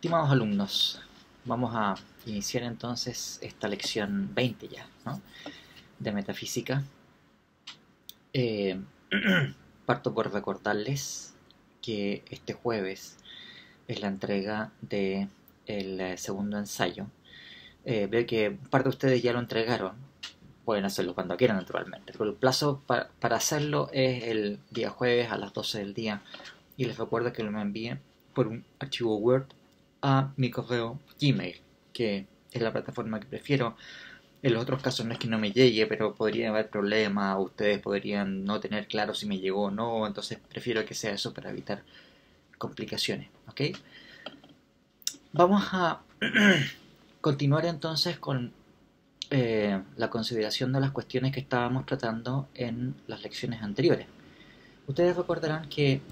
Estimados alumnos, vamos a iniciar entonces esta lección 20 ya, ¿no? De metafísica. Eh, Parto por recordarles que este jueves es la entrega del segundo ensayo. Veo que parte de ustedes ya lo entregaron, pueden hacerlo cuando quieran naturalmente, pero el plazo para hacerlo es el día jueves a las 12 del día, y les recuerdo que lo me envíen por un archivo Word a mi correo Gmail, que es la plataforma que prefiero. En los otros casos no es que no me llegue, pero podría haber problemas, ustedes podrían no tener claro si me llegó o no, entonces prefiero que sea eso para evitar complicaciones, ¿ok? Vamos a continuar entonces con la consideración de las cuestiones que estábamos tratando en las lecciones anteriores. Ustedes recordarán que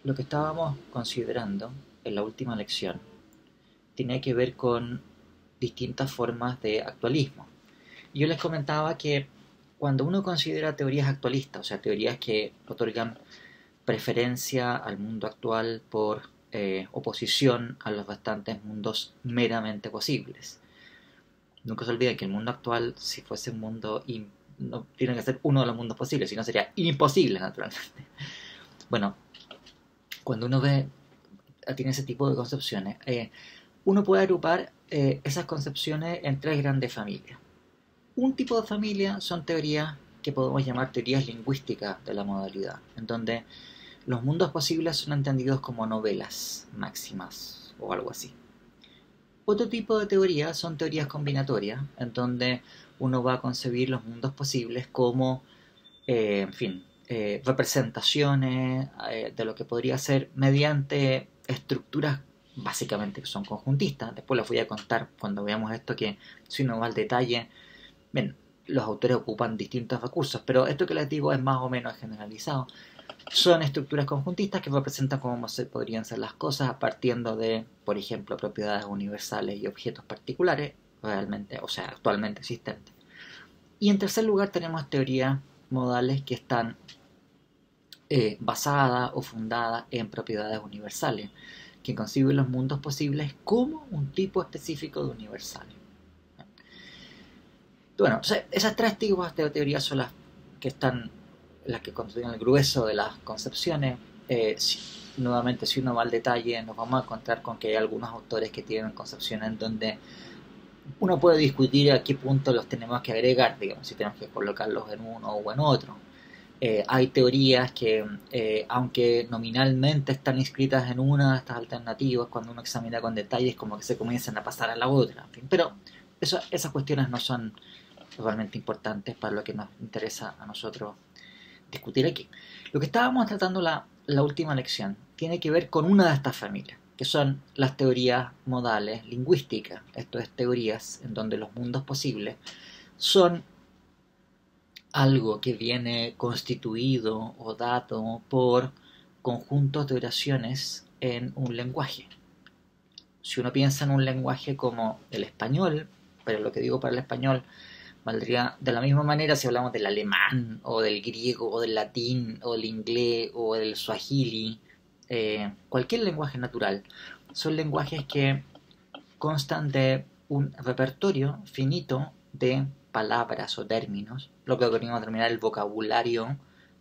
lo que estábamos considerando en la última lección tiene que ver con distintas formas de actualismo. Y yo les comentaba que cuando uno considera teorías actualistas, o sea, teorías que otorgan preferencia al mundo actual por oposición a los restantes mundos meramente posibles. Nunca se olviden que el mundo actual, si fuese un mundo, no tiene que ser uno de los mundos posibles, sino sería imposible, naturalmente. Bueno, cuando uno tiene ese tipo de concepciones, uno puede agrupar esas concepciones en tres grandes familias. Un tipo de familia son teorías que podemos llamar teorías lingüísticas de la modalidad, en donde los mundos posibles son entendidos como novelas máximas o algo así. Otro tipo de teorías son teorías combinatorias, en donde uno va a concebir los mundos posibles como, representaciones de lo que podría ser mediante estructuras básicamente que son conjuntistas. Después les voy a contar cuando veamos esto que si uno va al detalle, bien, los autores ocupan distintos recursos, pero esto que les digo es más o menos generalizado. Son estructuras conjuntistas que representan cómo se podrían ser las cosas partiendo de, por ejemplo, propiedades universales y objetos particulares realmente, o sea, actualmente existentes. Y en tercer lugar tenemos teorías modales que están basadas o fundadas en propiedades universales, que conciben los mundos posibles como un tipo específico de universales. Bueno, esas tres tipos de teorías son las que constituyen el grueso de las concepciones. Nuevamente, si uno va al detalle, nos vamos a encontrar con que hay algunos autores que tienen concepciones en donde uno puede discutir a qué punto los tenemos que agregar, digamos, si tenemos que colocarlos en uno o en otro. Hay teorías que, aunque nominalmente están inscritas en una de estas alternativas, cuando uno examina con detalles, como que se comienzan a pasar a la otra. En fin, pero esas cuestiones no son realmente importantes para lo que nos interesa a nosotros discutir aquí. Lo que estábamos tratando la última lección tiene que ver con una de estas familias, que son las teorías modales lingüísticas. Esto es, teorías en donde los mundos posibles son algo que viene constituido o dado por conjuntos de oraciones en un lenguaje. Si uno piensa en un lenguaje como el español, pero lo que digo para el español valdría de la misma manera si hablamos del alemán, o del griego, o del latín, o del inglés, o del swahili, cualquier lenguaje natural. Son lenguajes que constan de un repertorio finito de palabras o términos, lo que podríamos determinar el vocabulario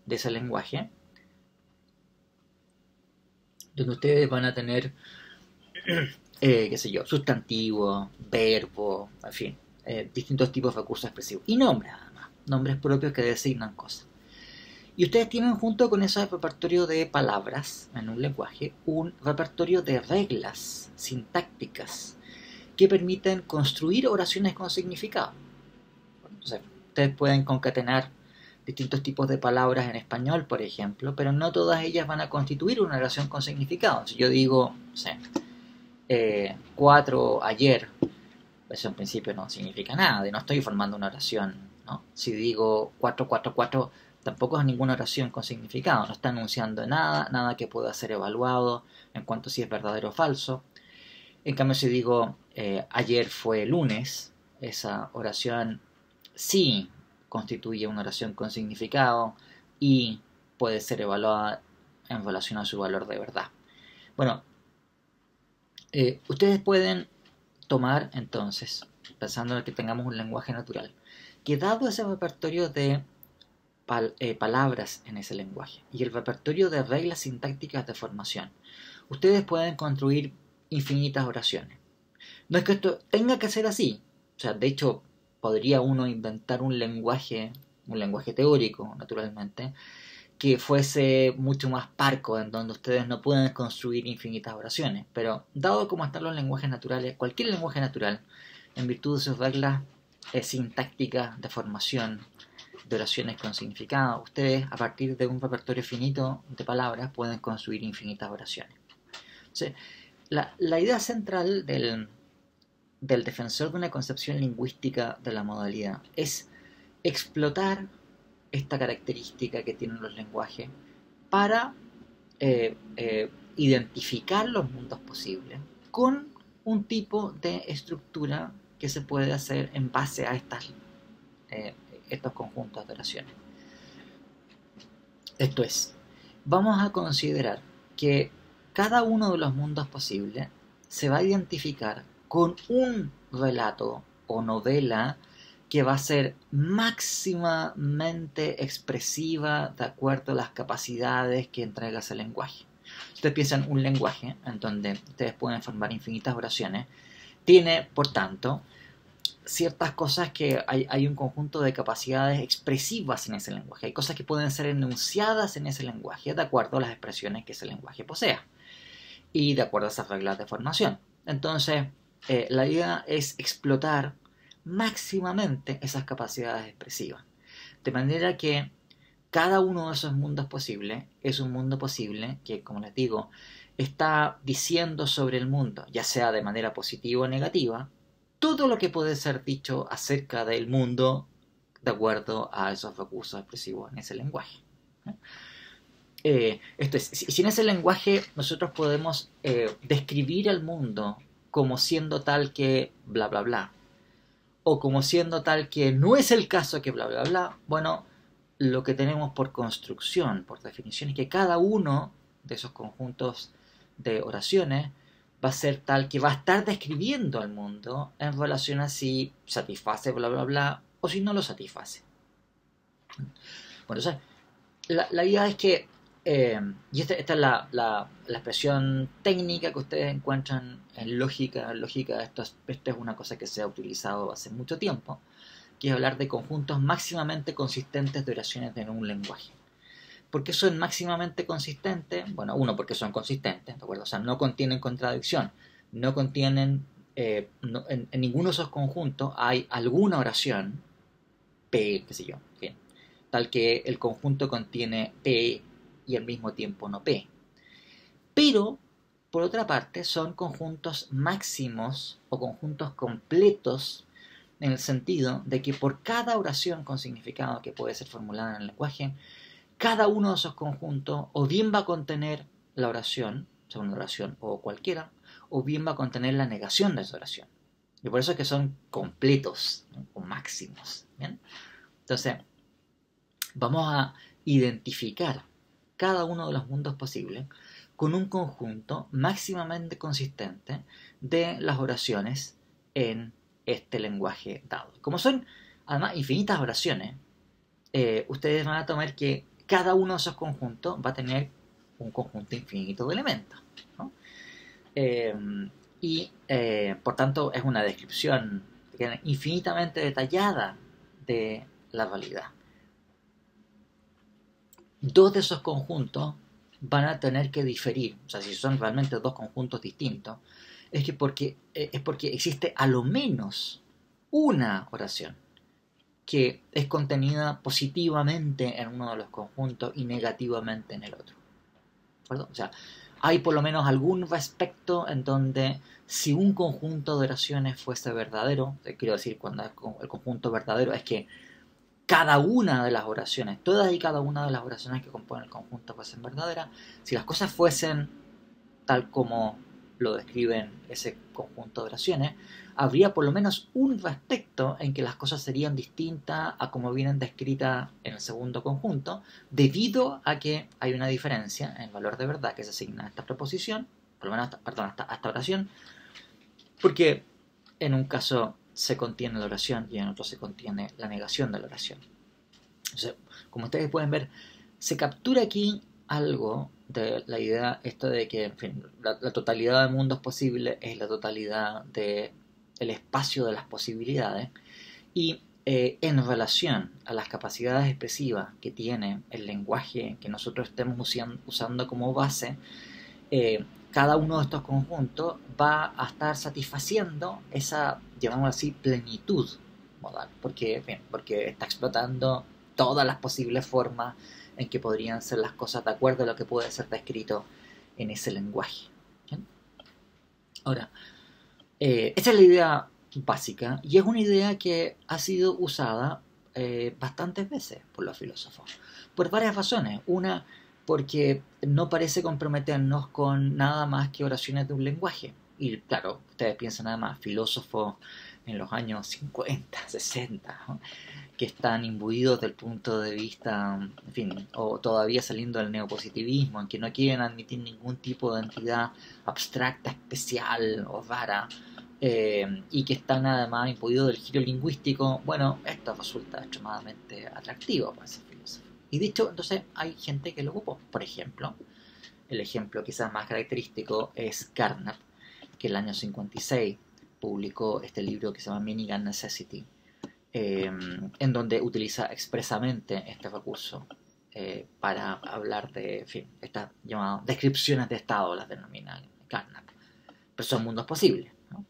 de ese lenguaje, donde ustedes van a tener, qué sé yo, sustantivos, verbos, en fin, distintos tipos de recursos expresivos. Y nombres, además, nombres propios que designan cosas. Y ustedes tienen junto con ese repertorio de palabras en un lenguaje, un repertorio de reglas sintácticas que permiten construir oraciones con significado. Entonces, ustedes pueden concatenar distintos tipos de palabras en español, por ejemplo, pero no todas ellas van a constituir una oración con significado. Si yo digo, no sé, 4 ayer, eso en principio no significa nada, y no estoy formando una oración, ¿no? Si digo 4, 4, 4, tampoco es ninguna oración con significado, no está anunciando nada, nada que pueda ser evaluado en cuanto a si es verdadero o falso. En cambio, si digo ayer fue lunes, esa oración sí constituye una oración con significado y puede ser evaluada en relación a su valor de verdad. Bueno, Ustedes pueden tomar entonces, pensando en que tengamos un lenguaje natural, que dado ese repertorio de palabras en ese lenguaje y el repertorio de reglas sintácticas de formación, ustedes pueden construir infinitas oraciones. No es que esto tenga que ser así, o sea, de hecho podría uno inventar un lenguaje teórico, naturalmente, que fuese mucho más parco, en donde ustedes no pueden construir infinitas oraciones. Pero dado como están los lenguajes naturales, cualquier lenguaje natural, en virtud de sus reglas sintácticas de formación de oraciones con significado, ustedes a partir de un repertorio finito de palabras pueden construir infinitas oraciones. Entonces, la idea central del defensor de una concepción lingüística de la modalidad es explotar esta característica que tienen los lenguajes para identificar los mundos posibles con un tipo de estructura que se puede hacer en base a estos conjuntos de oraciones. Esto es, vamos a considerar que cada uno de los mundos posibles se va a identificar con un relato o novela que va a ser máximamente expresiva de acuerdo a las capacidades que entrega ese lenguaje. Ustedes piensan un lenguaje en donde ustedes pueden formar infinitas oraciones, tiene, por tanto, ciertas cosas que hay un conjunto de capacidades expresivas en ese lenguaje. Hay cosas que pueden ser enunciadas en ese lenguaje de acuerdo a las expresiones que ese lenguaje posea y de acuerdo a esas reglas de formación. Entonces, la idea es explotar máximamente esas capacidades expresivas. De manera que cada uno de esos mundos posibles es un mundo posible que, como les digo, está diciendo sobre el mundo, ya sea de manera positiva o negativa, todo lo que puede ser dicho acerca del mundo de acuerdo a esos recursos expresivos en ese lenguaje. Esto es, si en ese lenguaje nosotros podemos describir el mundo como siendo tal que bla bla bla, o como siendo tal que no es el caso que bla bla bla, bueno, lo que tenemos por construcción, por definición, es que cada uno de esos conjuntos de oraciones va a ser tal que va a estar describiendo al mundo en relación a si satisface bla bla bla o si no lo satisface. Bueno, o sea, la idea es que, y esta es la expresión técnica que ustedes encuentran en lógica. Esto es una cosa que se ha utilizado hace mucho tiempo, que es hablar de conjuntos máximamente consistentes de oraciones en un lenguaje. ¿Por qué son máximamente consistentes? Bueno, uno, porque son consistentes, ¿de acuerdo? O sea, no contienen contradicción, no contienen, en ninguno de esos conjuntos hay alguna oración, P, qué sé yo, bien, tal que el conjunto contiene P y al mismo tiempo no P. Pero, por otra parte, son conjuntos máximos o conjuntos completos en el sentido de que por cada oración con significado que puede ser formulada en el lenguaje, cada uno de esos conjuntos o bien va a contener la oración, o sea, una oración o cualquiera, o bien va a contener la negación de esa oración. Y por eso es que son completos, ¿no? O máximos. ¿Bien? Entonces, vamos a identificar cada uno de los mundos posibles con un conjunto máximamente consistente de las oraciones en este lenguaje dado. Como son además infinitas oraciones, ustedes van a tomar que cada uno de esos conjuntos va a tener un conjunto infinito de elementos, ¿no? Por tanto es una descripción infinitamente detallada de la realidad. Dos de esos conjuntos van a tener que diferir, o sea, si son realmente dos conjuntos distintos, es porque existe a lo menos una oración que es contenida positivamente en uno de los conjuntos y negativamente en el otro. ¿De acuerdo? O sea, hay por lo menos algún respecto en donde si un conjunto de oraciones fuese verdadero, quiero decir, cuando el conjunto verdadero es que cada una de las oraciones, todas y cada una de las oraciones que componen el conjunto fuesen verdaderas, si las cosas fuesen tal como lo describen ese conjunto de oraciones, habría por lo menos un respecto en que las cosas serían distintas a como vienen descritas en el segundo conjunto, debido a que hay una diferencia en el valor de verdad que se asigna a esta proposición, por lo menos hasta oración, porque en un caso se contiene la oración y en otro se contiene la negación de la oración. Entonces, como ustedes pueden ver, se captura aquí algo de la idea esto de que, en fin, la totalidad del mundo es posible, es la totalidad del espacio de las posibilidades, y en relación a las capacidades expresivas que tiene el lenguaje que nosotros estemos usando como base, cada uno de estos conjuntos va a estar satisfaciendo esa, llamémoslo así, plenitud modal, porque está explotando todas las posibles formas en que podrían ser las cosas de acuerdo a lo que puede ser descrito en ese lenguaje. ¿Bien? Ahora, esa es la idea básica y es una idea que ha sido usada bastantes veces por los filósofos, por varias razones. Una, porque no parece comprometernos con nada más que oraciones de un lenguaje. Y claro, ustedes piensan además, filósofos en los años 50, 60, ¿no?, que están imbuidos del punto de vista, en fin, o todavía saliendo del neopositivismo, en que no quieren admitir ningún tipo de entidad abstracta, especial o rara, y que están además imbuidos del giro lingüístico. Bueno, esto resulta extremadamente atractivo para ese filósofo. Y dicho, entonces hay gente que lo ocupó. Por ejemplo, el ejemplo quizás más característico es Carnap, que el año 56 publicó este libro que se llama Minigun Necessity, en donde utiliza expresamente este recurso para hablar de, en fin, estas llamadas descripciones de estado, las denomina Carnap. Pero son mundos posibles, ¿no?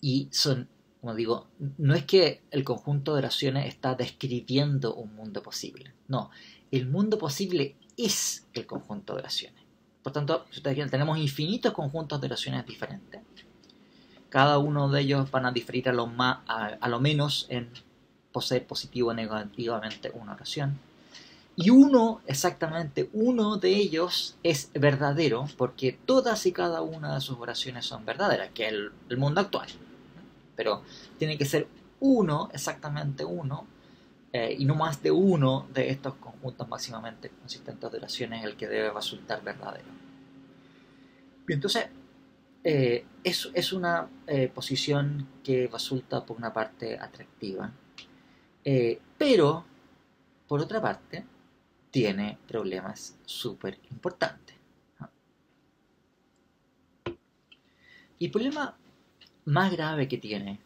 Y son, como digo, no es que el conjunto de oraciones está describiendo un mundo posible. No, el mundo posible es el conjunto de oraciones. Por tanto, si ustedes quieren, tenemos infinitos conjuntos de oraciones diferentes. Cada uno de ellos van a diferir a lo menos en poseer positivo o negativamente una oración. Y exactamente uno de ellos es verdadero, porque todas y cada una de sus oraciones son verdaderas, que es el mundo actual. Pero tiene que ser uno, exactamente uno, y no más de uno de estos conjuntos máximamente consistentes de oraciones el que debe resultar verdadero. Bien, entonces, es una posición que resulta por una parte atractiva, pero por otra parte tiene problemas súper importantes, ¿no? Y el problema más grave que tiene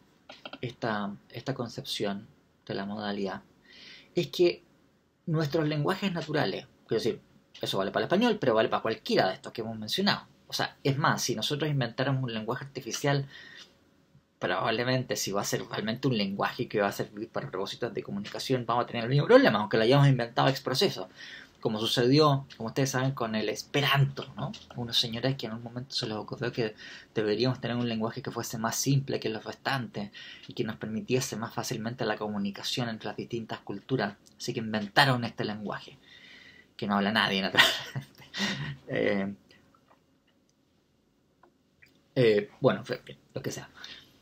esta concepción de la modalidad es que nuestros lenguajes naturales, quiero decir, eso vale para el español, pero vale para cualquiera de estos que hemos mencionado. O sea, es más, si nosotros inventáramos un lenguaje artificial, probablemente si va a ser realmente un lenguaje que va a servir para propósitos de comunicación, vamos a tener el mismo problema, aunque lo hayamos inventado ex proceso, como sucedió, como ustedes saben, con el Esperanto, ¿no? Unos señores que en un momento se les ocurrió que deberíamos tener un lenguaje que fuese más simple que los restantes y que nos permitiese más fácilmente la comunicación entre las distintas culturas, así que inventaron este lenguaje, que no habla nadie, naturalmente. Bueno, lo que sea.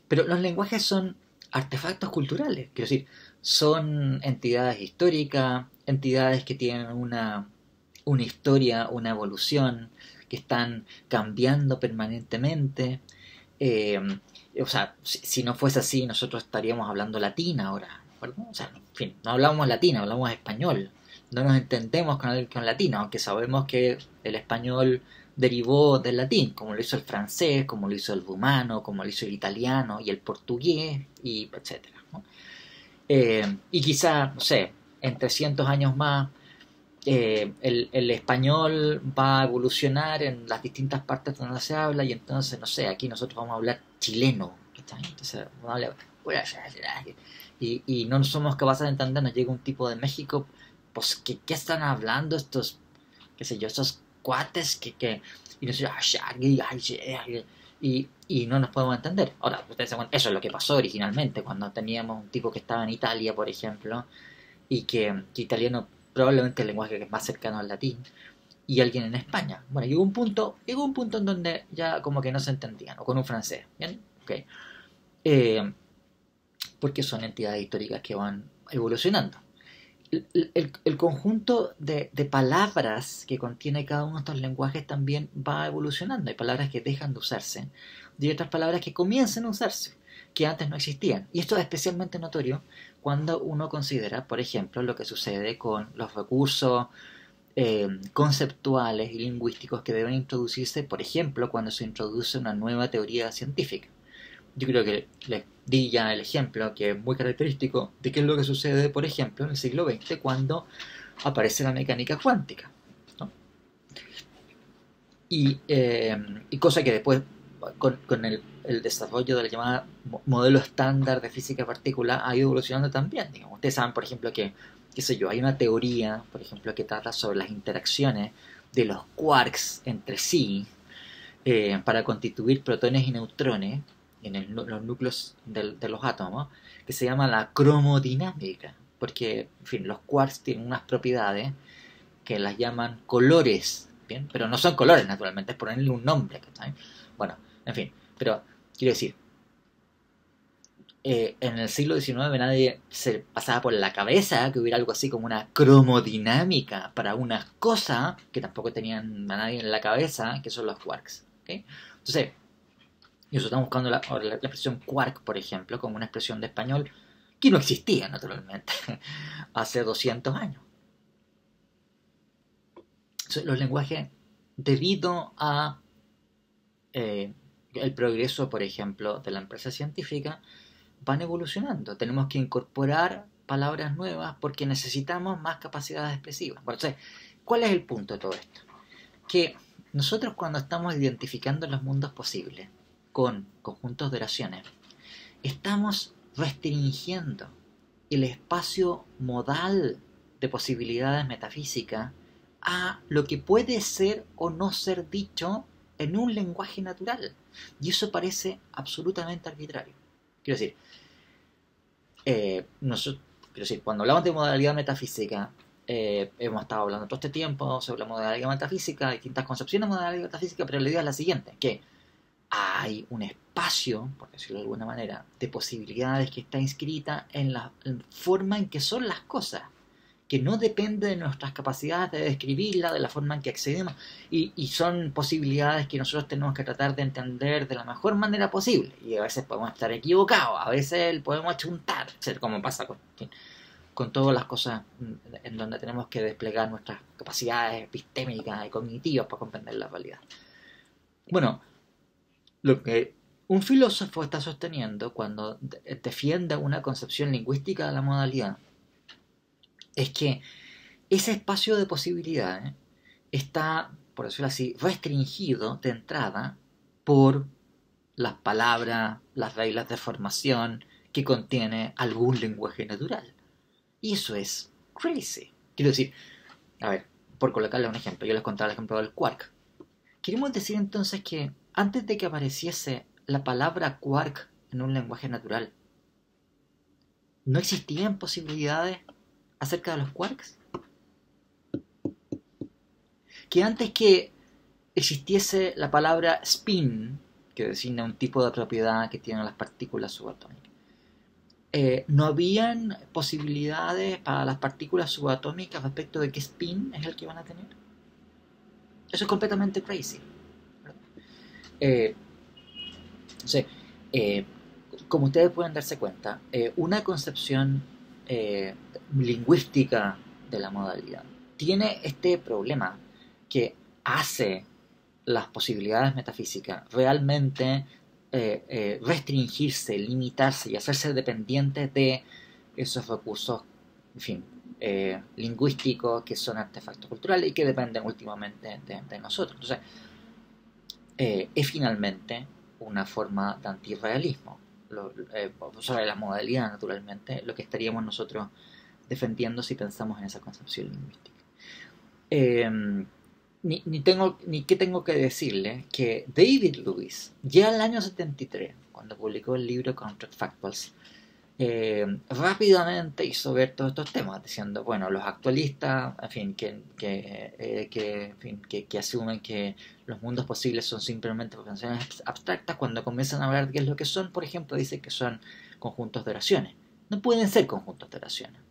Pero los lenguajes son artefactos culturales, quiero decir, son entidades históricas, entidades que tienen una historia, una evolución, que están cambiando permanentemente. Eh, o sea, si no fuese así, nosotros estaríamos hablando latín ahora, ¿verdad? O sea, en fin, no hablamos latín, hablamos español. No nos entendemos con latín, aunque sabemos que el español derivó del latín, como lo hizo el francés, como lo hizo el rumano, como lo hizo el italiano y el portugués, y etcétera, ¿no? Y quizá, no sé, en 300 años más, el español va a evolucionar en las distintas partes donde se habla, y entonces, no sé, aquí nosotros vamos a hablar chileno, entonces vamos a hablar, y no somos capaces de entender, nos llega un tipo de México, pues, ¿qué están hablando estos, qué sé yo, estos cuates y nosotros, y no nos podemos entender? Ahora, ustedes saben, eso es lo que pasó originalmente, cuando teníamos un tipo que estaba en Italia, por ejemplo, y que italiano probablemente el lenguaje que es más cercano al latín, y alguien en España. Bueno, llegó un punto en donde ya como que no se entendían, o con un francés, ¿bien? Okay. Porque son entidades históricas que van evolucionando. el conjunto de palabras que contiene cada uno de estos lenguajes también va evolucionando. Hay palabras que dejan de usarse y hay otras palabras que comienzan a usarse, que antes no existían. Y esto es especialmente notorio cuando uno considera, por ejemplo, lo que sucede con los recursos conceptuales y lingüísticos que deben introducirse, por ejemplo, cuando se introduce una nueva teoría científica. Yo creo que les di ya el ejemplo que es muy característico de qué es lo que sucede, por ejemplo, en el siglo XX cuando aparece la mecánica cuántica, ¿no? Y cosa que después, con el desarrollo de la llamada modelo estándar de física particular, ha ido evolucionando también. Digamos, ustedes saben, por ejemplo, que, qué sé yo, hay una teoría, por ejemplo, que trata sobre las interacciones de los quarks entre sí para constituir protones y neutrones en los núcleos de los átomos, que se llama la cromodinámica, porque, en fin, los quarks tienen unas propiedades que las llaman colores, ¿bien? Pero no son colores, naturalmente, es ponerle un nombre, ¿sabes? Bueno, en fin, pero quiero decir, en el siglo XIX nadie se pasaba por la cabeza que hubiera algo así como una cromodinámica para una cosa que tampoco tenían a nadie en la cabeza, que son los quarks, ¿okay? Entonces, y eso estamos buscando la expresión quark, por ejemplo, como una expresión de español que no existía, naturalmente, hace 200 años. Entonces, los lenguajes, debido a el progreso, por ejemplo, de la empresa científica, van evolucionando. Tenemos que incorporar palabras nuevas porque necesitamos más capacidades expresivas. Bueno, entonces, ¿cuál es el punto de todo esto? Que nosotros cuando estamos identificando los mundos posibles con conjuntos de oraciones, estamos restringiendo el espacio modal de posibilidades metafísicas a lo que puede ser o no ser dicho en un lenguaje natural. Y eso parece absolutamente arbitrario. Quiero decir, cuando hablamos de modalidad metafísica, hemos estado hablando todo este tiempo sobre la modalidad metafísica, distintas concepciones de modalidad metafísica, pero la idea es la siguiente, que hay un espacio, por decirlo de alguna manera, de posibilidades que está inscrita en la forma en que son las cosas, que no depende de nuestras capacidades de describirla, de la forma en que accedemos, y son posibilidades que nosotros tenemos que tratar de entender de la mejor manera posible, y a veces podemos estar equivocados, a veces podemos achuntar, como pasa con todas las cosas en donde tenemos que desplegar nuestras capacidades epistémicas y cognitivas para comprender la realidad. Bueno, lo que un filósofo está sosteniendo cuando defiende una concepción lingüística de la modalidad es que ese espacio de posibilidades está, por decirlo así, restringido de entrada por las palabras, las reglas de formación que contiene algún lenguaje natural. Y eso es crazy. Quiero decir, a ver, por colocarle un ejemplo, yo les contaba el ejemplo del quark. Queremos decir entonces que antes de que apareciese la palabra quark en un lenguaje natural, ¿no existían posibilidades acerca de los quarks? Que antes que existiese la palabra spin, que designa un tipo de propiedad que tienen las partículas subatómicas, ¿no habían posibilidades para las partículas subatómicas respecto de qué spin es el que van a tener? Eso es completamente crazy, ¿verdad? Entonces, como ustedes pueden darse cuenta, una concepción lingüística de la modalidad tiene este problema que hace las posibilidades metafísicas realmente restringirse, limitarse y hacerse dependientes de esos recursos, en fin, lingüísticos que son artefactos culturales y que dependen últimamente de nosotros. Entonces, es finalmente una forma de antirrealismo. Sobre la modalidad, naturalmente, lo que estaríamos nosotros defendiendo si pensamos en esa concepción lingüística. Ni qué tengo que decirle que David Lewis, ya en el año 73, cuando publicó el libro Counterfactuals, rápidamente hizo ver todos estos temas, diciendo, bueno, los actualistas, en fin, que asumen que los mundos posibles son simplemente proposiciones abstractas, cuando comienzan a hablar de qué es lo que son, por ejemplo, dice que son conjuntos de oraciones. No pueden ser conjuntos de oraciones.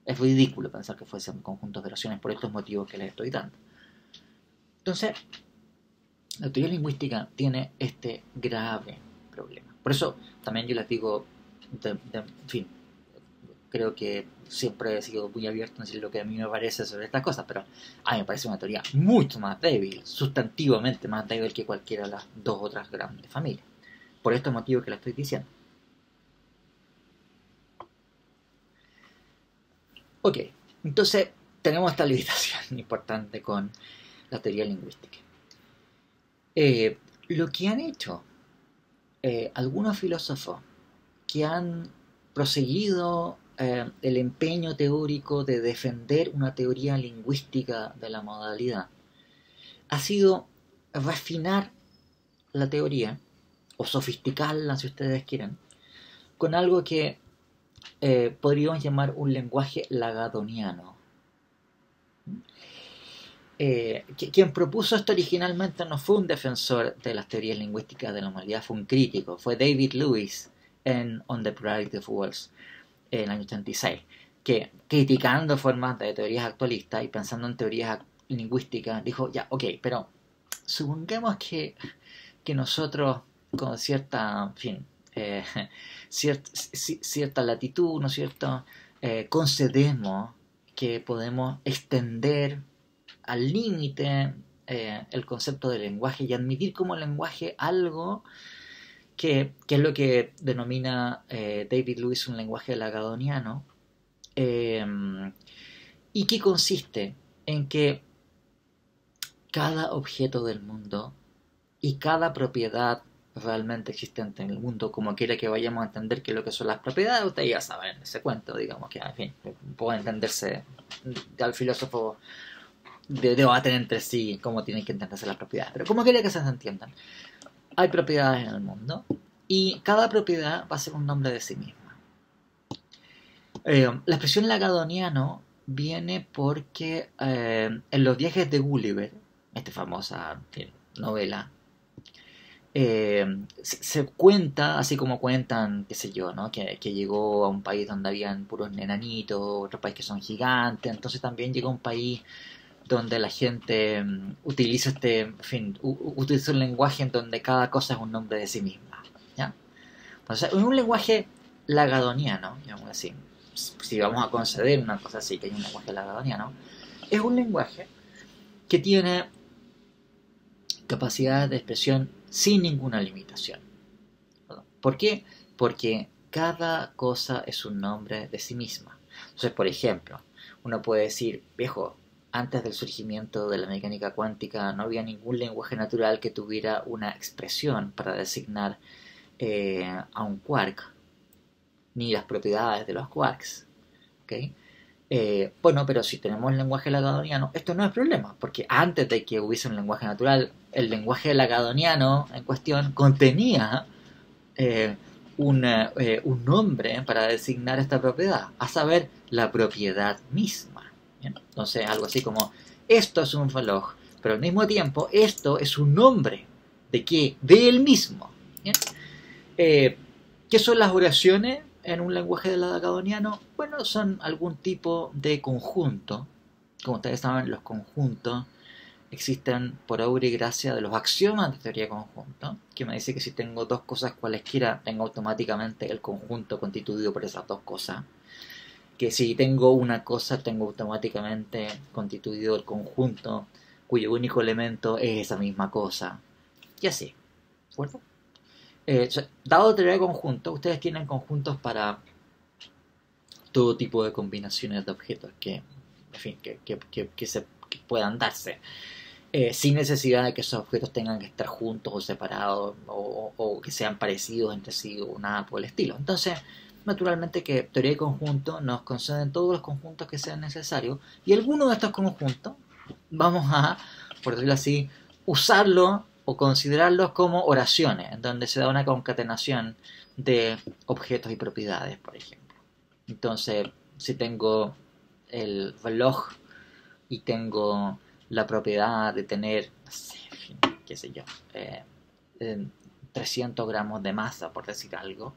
Es ridículo pensar que fuesen conjuntos de oraciones por estos motivos que les estoy dando. Entonces, la teoría lingüística tiene este grave problema. Por eso también yo les digo, en fin, creo que siempre he sido muy abierto en decir lo que a mí me parece sobre estas cosas, pero a mí me parece una teoría mucho más débil, sustantivamente más débil que cualquiera de las dos otras grandes familias. Por estos motivos que les estoy diciendo. Ok, entonces tenemos esta limitación importante con la teoría lingüística. Lo que han hecho algunos filósofos que han proseguido el empeño teórico de defender una teoría lingüística de la modalidad ha sido refinar la teoría o sofisticarla, si ustedes quieren, con algo que podríamos llamar un lenguaje lagadoniano. Quien propuso esto originalmente no fue un defensor de las teorías lingüísticas de la modalidad, fue un crítico, fue David Lewis en On the Plurality of Words en el año 86, que criticando formas de teorías actualistas y pensando en teorías lingüísticas, dijo, ya, ok, pero supongamos que nosotros con cierta, en fin, cierta latitud, ¿no es cierto?, concedemos que podemos extender al límite el concepto de lenguaje y admitir como lenguaje algo que es lo que denomina David Lewis un lenguaje lagadoniano, y que consiste en que cada objeto del mundo y cada propiedad realmente existente en el mundo, como quiera que vayamos a entender qué es lo que son las propiedades, ustedes ya saben ese cuento, digamos que, en fin, puede entenderse al filósofo debaten entre sí cómo tienen que entenderse las propiedades, pero como quiera que se entiendan, hay propiedades en el mundo y cada propiedad va a ser un nombre de sí misma. La expresión lagadoniano viene porque en los viajes de Gulliver, esta famosa novela, se cuenta, así como cuentan, qué sé yo, ¿no? Que llegó a un país donde habían puros enanitos, otro país que son gigantes, entonces también llegó a un país donde la gente utiliza en fin, utiliza un lenguaje en donde cada cosa es un nombre de sí misma, ¿ya? Entonces, es un lenguaje lagadoniano, digamos así, si vamos a conceder una cosa así, que hay un lenguaje lagadoniano, es un lenguaje que tiene capacidades de expresión sin ninguna limitación. ¿Por qué? Porque cada cosa es un nombre de sí misma. Entonces, por ejemplo, uno puede decir, viejo, antes del surgimiento de la mecánica cuántica no había ningún lenguaje natural que tuviera una expresión para designar a un quark, ni las propiedades de los quarks. ¿Okay? Bueno, pero si tenemos el lenguaje lagadoniano, esto no es problema, porque antes de que hubiese un lenguaje natural, el lenguaje lagadoniano en cuestión contenía un nombre para designar esta propiedad, a saber, la propiedad misma. ¿Bien? Entonces, algo así como, esto es un reloj, pero al mismo tiempo, esto es un nombre. ¿De qué? De él mismo. ¿Bien? ¿Qué son las oraciones en un lenguaje de lagadoniano? Bueno, son algún tipo de conjunto. Como ustedes saben, los conjuntos existen por obra y gracia de los axiomas de teoría de conjunto, que me dice que si tengo dos cosas cualesquiera, tengo automáticamente el conjunto constituido por esas dos cosas. Que si tengo una cosa, tengo automáticamente constituido el conjunto cuyo único elemento es esa misma cosa. Y así, ¿de acuerdo? Dado teoría de conjunto, ustedes tienen conjuntos para todo tipo de combinaciones de objetos que, en fin, que puedan darse. Sin necesidad de que esos objetos tengan que estar juntos o separados o que sean parecidos entre sí o nada por el estilo. Entonces, naturalmente que teoría de conjunto nos conceden todos los conjuntos que sean necesarios y algunos de estos conjuntos vamos a, por decirlo así, usarlos o considerarlos como oraciones, en donde se da una concatenación de objetos y propiedades, por ejemplo. Entonces, si tengo el reloj y tengo la propiedad de tener, no sé, qué sé yo, 300 gramos de masa, por decir algo,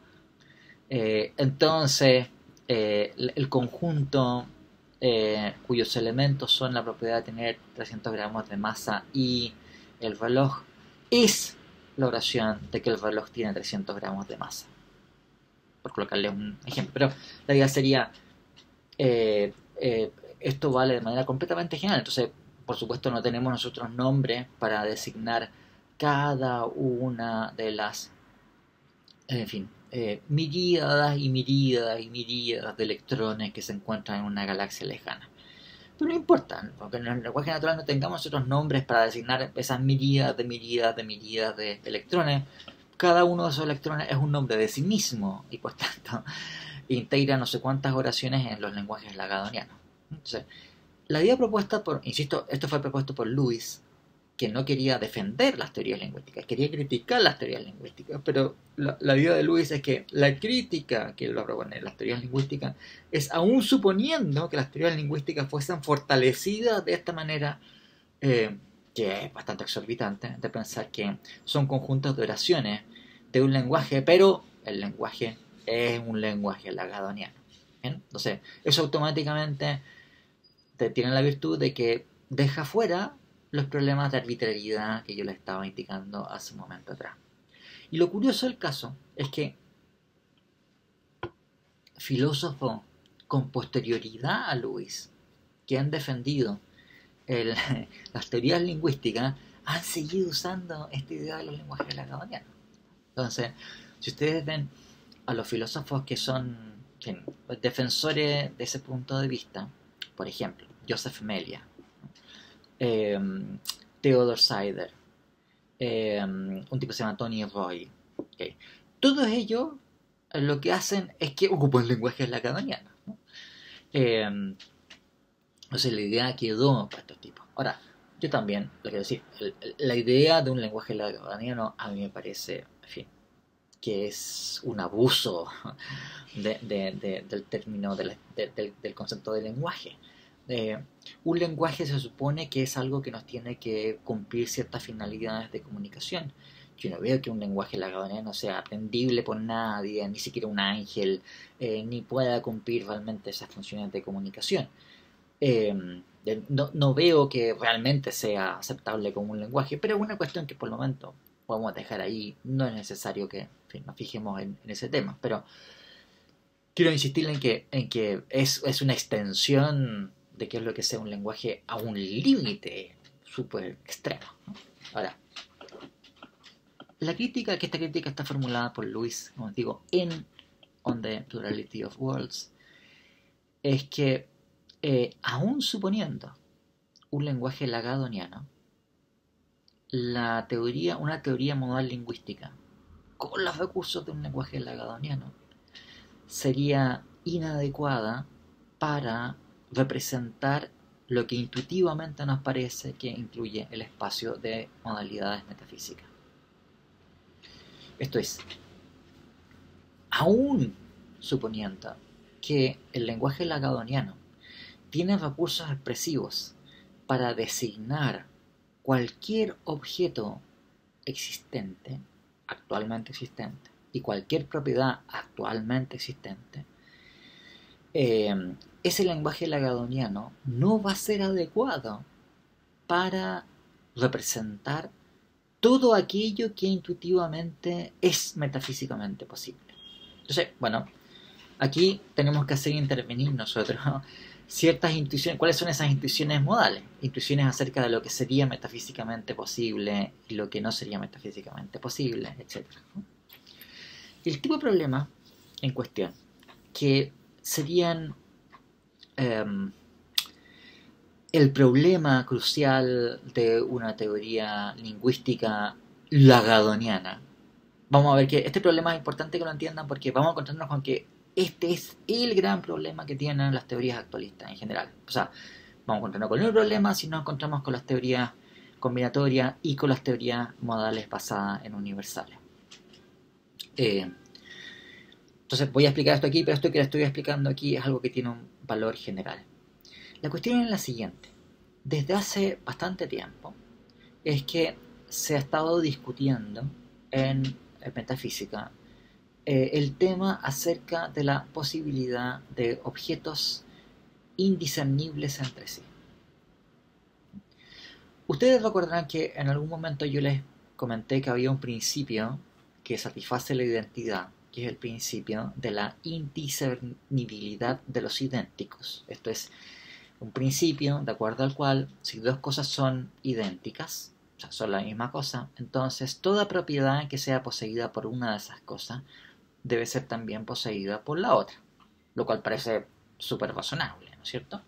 entonces el conjunto cuyos elementos son la propiedad de tener 300 gramos de masa y el reloj, es la oración de que el reloj tiene 300 gramos de masa. Por colocarle un ejemplo. Pero la idea sería, eh, esto vale de manera completamente general. Entonces, por supuesto, no tenemos nosotros nombres para designar cada una de las, en fin, miríadas y miríadas y miríadas de electrones que se encuentran en una galaxia lejana. Pero no importa, porque en el lenguaje natural no tengamos otros nombres para designar esas miríadas de miríadas de miríadas de electrones. Cada uno de esos electrones es un nombre de sí mismo y por tanto integra no sé cuántas oraciones en los lenguajes lagadonianos. Entonces, la idea propuesta por, insisto, esto fue propuesto por Lewis, que no quería defender las teorías lingüísticas, quería criticar las teorías lingüísticas, pero la idea de Lewis es que la crítica que él va a proponer las teorías lingüísticas es, aún suponiendo que las teorías lingüísticas fuesen fortalecidas de esta manera, que es bastante exorbitante, de pensar que son conjuntos de oraciones de un lenguaje, pero el lenguaje es un lenguaje lagadoniano. ¿Bien? Entonces, eso automáticamente tiene la virtud de que deja fuera los problemas de arbitrariedad que yo le estaba indicando hace un momento atrás. Y lo curioso del caso es que filósofos con posterioridad a Lewis, que han defendido las teorías lingüísticas, han seguido usando esta idea de los lenguajes lagadonianos. Entonces, si ustedes ven a los filósofos que son, en fin, defensores de ese punto de vista, por ejemplo, Joseph Melia, Theodor Sider, un tipo que se llama Tony Roy, okay. Todos ellos lo que hacen es que ocupan lenguajes lacanianos, ¿no? Entonces la idea quedó para estos tipos. Ahora, yo también, lo quiero decir, la idea de un lenguaje lacaniano a mí me parece, en fin, que es un abuso del término, del concepto de lenguaje. Un lenguaje se supone que es algo que nos tiene que cumplir ciertas finalidades de comunicación. Yo no veo que un lenguaje lacaniano sea atendible por nadie, ni siquiera un ángel, ni pueda cumplir realmente esas funciones de comunicación. No veo que realmente sea aceptable como un lenguaje, pero es una cuestión que por el momento podemos dejar ahí. No es necesario que, en fin, nos fijemos en ese tema, pero quiero insistir en que es una extensión de qué es lo que sea un lenguaje a un límite súper extremo, ¿no? Ahora, esta crítica está formulada por Lewis, como digo, en On the Plurality of Worlds, es que aún suponiendo un lenguaje lagadoniano, una teoría modal lingüística con los recursos de un lenguaje lagadoniano sería inadecuada para representar lo que intuitivamente nos parece que incluye el espacio de modalidades metafísicas. Esto es, aún suponiendo que el lenguaje lagadoniano tiene recursos expresivos para designar cualquier objeto existente, actualmente existente, y cualquier propiedad actualmente existente, ese lenguaje lagadoniano no va a ser adecuado para representar todo aquello que intuitivamente es metafísicamente posible. Entonces, bueno, aquí tenemos que hacer intervenir nosotros ciertas intuiciones. ¿Cuáles son esas intuiciones modales? Intuiciones acerca de lo que sería metafísicamente posible y lo que no sería metafísicamente posible, etc. El tipo de problema en cuestión, que serían el problema crucial de una teoría lingüística lagadoniana. Vamos a ver que este problema es importante que lo entiendan porque vamos a encontrarnos con que este es el gran problema que tienen las teorías actualistas en general. O sea, vamos a encontrarnos con el problema si nos encontramos con las teorías combinatorias y con las teorías modales basadas en universales. Entonces voy a explicar esto aquí, pero esto que le estoy explicando aquí es algo que tiene un valor general. La cuestión es la siguiente. Desde hace bastante tiempo es que se ha estado discutiendo en metafísica el tema acerca de la posibilidad de objetos indiscernibles entre sí. Ustedes recordarán que en algún momento yo les comenté que había un principio que satisface la identidad, que es el principio de la indiscernibilidad de los idénticos. Esto es un principio de acuerdo al cual si dos cosas son idénticas, o sea, son la misma cosa, entonces toda propiedad que sea poseída por una de esas cosas debe ser también poseída por la otra, lo cual parece súper razonable, ¿no es cierto?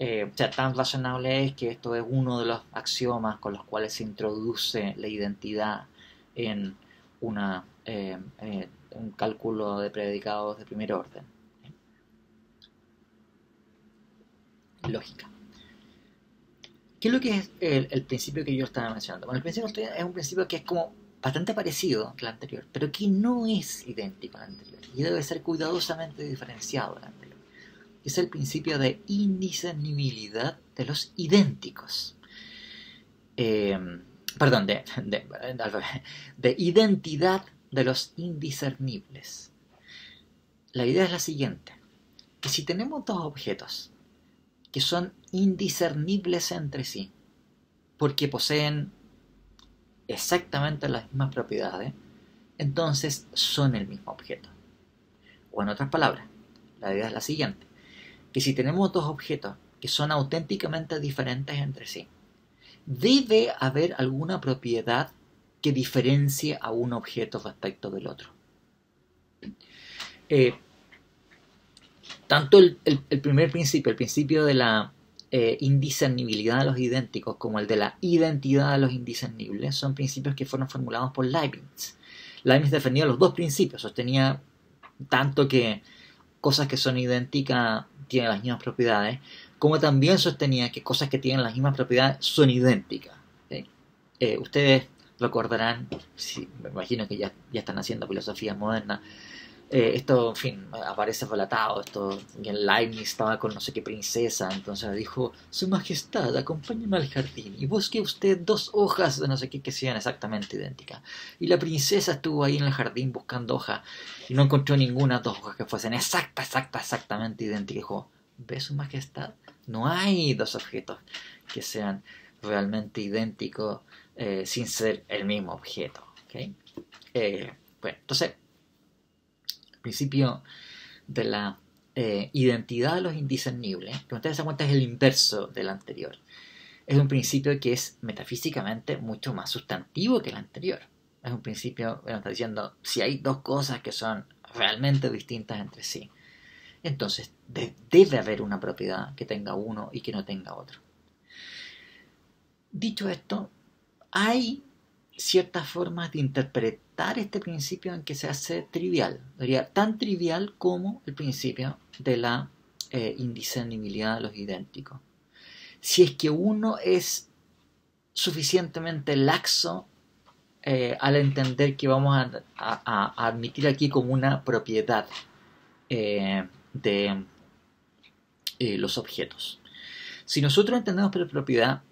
O sea, tan razonable es que esto es uno de los axiomas con los cuales se introduce la identidad en un cálculo de predicados de primer orden. Lógica. ¿Qué es lo que es el principio que yo estaba mencionando? Bueno, el principio es un principio que es como bastante parecido al anterior, pero que no es idéntico al anterior y debe ser cuidadosamente diferenciado del anterior. Es el principio de indiscernibilidad de los idénticos. Perdón, de identidad de los indiscernibles. La idea es la siguiente, que si tenemos dos objetos que son indiscernibles entre sí, porque poseen exactamente las mismas propiedades, entonces son el mismo objeto. O en otras palabras, la idea es la siguiente, que si tenemos dos objetos que son auténticamente diferentes entre sí, debe haber alguna propiedad que diferencie a un objeto respecto del otro. Tanto el primer principio, el principio de la indiscernibilidad de los idénticos, como el de la identidad de los indiscernibles, son principios que fueron formulados por Leibniz. Leibniz defendía los dos principios, sostenía tanto que cosas que son idénticas tienen las mismas propiedades, como también sostenía que cosas que tienen las mismas propiedades son idénticas. ¿Sí? Ustedes recordarán, sí, me imagino que ya están haciendo filosofía moderna, esto, en fin, aparece relatado, esto, que Leibniz estaba con no sé qué princesa, entonces dijo, Su Majestad, acompáñeme al jardín y busque usted dos hojas de no sé qué que sean exactamente idénticas. Y la princesa estuvo ahí en el jardín buscando hojas y no encontró ninguna dos hojas que fuesen exactamente idénticas. Dijo, ¿ve Su Majestad? No hay dos objetos que sean realmente idénticos sin ser el mismo objeto. ¿Okay? Bueno, entonces principio de la identidad de los indiscernibles, que ustedes se dan cuenta es el inverso del anterior. Es un principio que es metafísicamente mucho más sustantivo que el anterior. Es un principio que nos está diciendo, si hay dos cosas que son realmente distintas entre sí, entonces debe haber una propiedad que tenga uno y que no tenga otro. Dicho esto, hay ciertas formas de interpretar este principio en que se hace trivial. Sería tan trivial como el principio de la indiscernibilidad de los idénticos. Si es que uno es suficientemente laxo al entender que vamos a admitir aquí como una propiedad de los objetos. Si nosotros entendemos por propiedad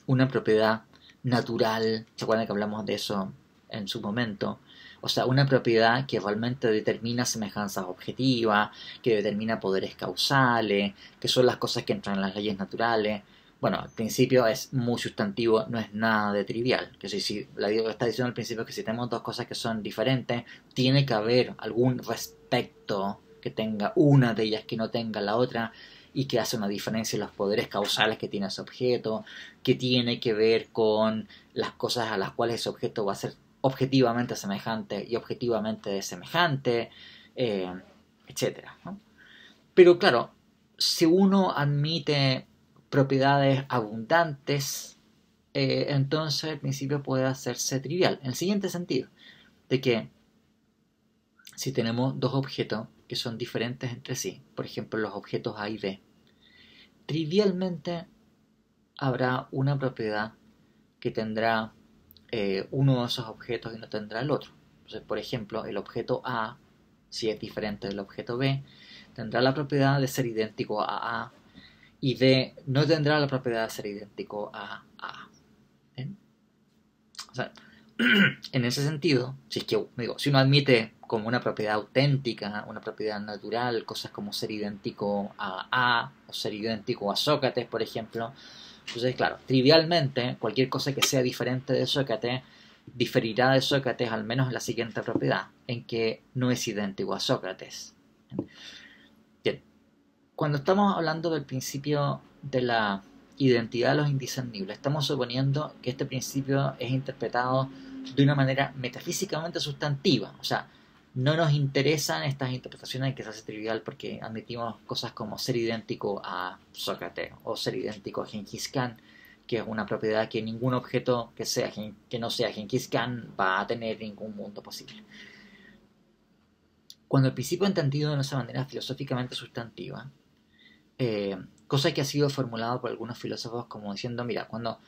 una propiedad natural, ¿se acuerdan que hablamos de eso en su momento? O sea, una propiedad que realmente determina semejanzas objetivas, que determina poderes causales, que son las cosas que entran en las leyes naturales. Bueno, al principio es muy sustantivo, no es nada de trivial. Que si la que está diciendo al principio es que si tenemos dos cosas que son diferentes, tiene que haber algún respecto que tenga una de ellas que no tenga la otra, y que hace una diferencia en los poderes causales que tiene ese objeto, que tiene que ver con las cosas a las cuales ese objeto va a ser objetivamente semejante y objetivamente desemejante, etcétera, ¿no? Pero claro, si uno admite propiedades abundantes, entonces el principio puede hacerse trivial, en el siguiente sentido, de que si tenemos dos objetos que son diferentes entre sí, por ejemplo los objetos A y B, trivialmente habrá una propiedad que tendrá uno de esos objetos y no tendrá el otro. Entonces, por ejemplo, el objeto A, si es diferente del objeto B, tendrá la propiedad de ser idéntico a A, y B no tendrá la propiedad de ser idéntico a A. ¿Bien? O sea, en ese sentido, si es que, digo, si uno admite como una propiedad auténtica, una propiedad natural, cosas como ser idéntico a o ser idéntico a Sócrates, por ejemplo, entonces, claro, trivialmente, cualquier cosa que sea diferente de Sócrates diferirá de Sócrates al menos en la siguiente propiedad, en que no es idéntico a Sócrates. Bien, cuando estamos hablando del principio de la identidad de los indiscernibles, estamos suponiendo que este principio es interpretado de una manera metafísicamente sustantiva, o sea, no nos interesan estas interpretaciones que se hace trivial porque admitimos cosas como ser idéntico a Sócrates o ser idéntico a Genghis Khan, que es una propiedad que ningún objeto que no sea Genghis Khan va a tener en ningún mundo posible. Cuando el principio entendido de esa manera filosóficamente sustantiva, cosa que ha sido formulado por algunos filósofos como diciendo, mira, cuando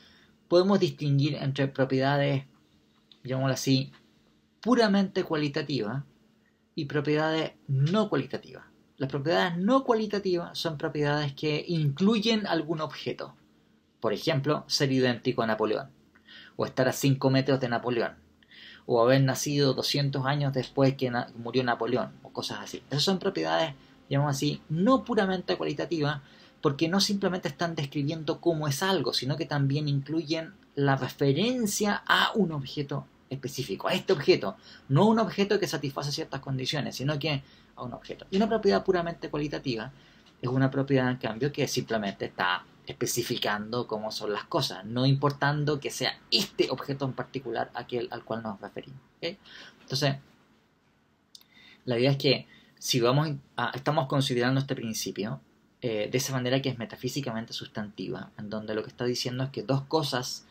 podemos distinguir entre propiedades, llamémoslo así, puramente cualitativas y propiedades no cualitativas. Las propiedades no cualitativas son propiedades que incluyen algún objeto. Por ejemplo, ser idéntico a Napoleón, o estar a 5 metros de Napoleón, o haber nacido 200 años después que murió Napoleón, o cosas así. Esas son propiedades, llamamos así, no puramente cualitativas, porque no simplemente están describiendo cómo es algo, sino que también incluyen la referencia a un objeto específico, a este objeto, no un objeto que satisface ciertas condiciones, sino que a un objeto. Y una propiedad puramente cualitativa es una propiedad, en cambio, que simplemente está especificando cómo son las cosas, no importando que sea este objeto en particular aquel al cual nos referimos. ¿Okay? Entonces, la idea es que si estamos considerando este principio de esa manera que es metafísicamente sustantiva, en donde lo que está diciendo es que dos cosas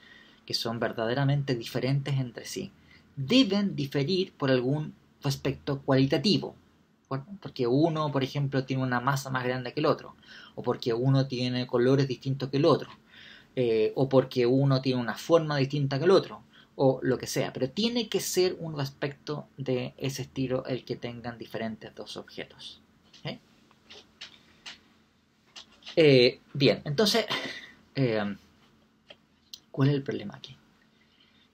que son verdaderamente diferentes entre sí deben diferir por algún aspecto cualitativo, porque uno, por ejemplo, tiene una masa más grande que el otro, o porque uno tiene colores distintos que el otro, o porque uno tiene una forma distinta que el otro, o lo que sea, pero tiene que ser un aspecto de ese estilo el que tengan diferentes dos objetos. Bien, entonces, ¿cuál es el problema aquí?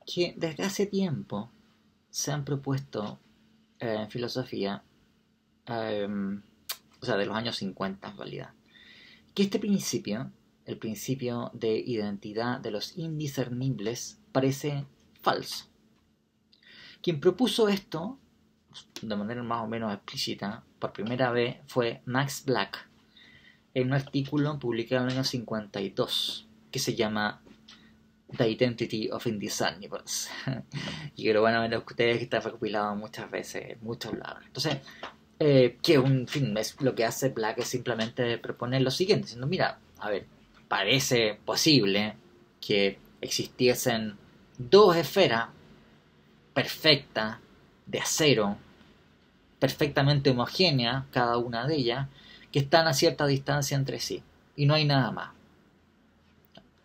Que desde hace tiempo se han propuesto en filosofía, o sea, de los años 50 en realidad, que este principio, el principio de identidad de los indiscernibles, parece falso. Quien propuso esto, de manera más o menos explícita, por primera vez, fue Max Black, en un artículo publicado en el año 52, que se llama The Identity of Indiscernibles, y que lo van a ver ustedes, que está recopilado muchas veces en muchos lados. Entonces, que en fin, lo que hace Black es simplemente proponer lo siguiente, diciendo, mira, a ver, parece posible que existiesen dos esferas perfectas de acero, perfectamente homogéneas, cada una de ellas, que están a cierta distancia entre sí, y no hay nada más.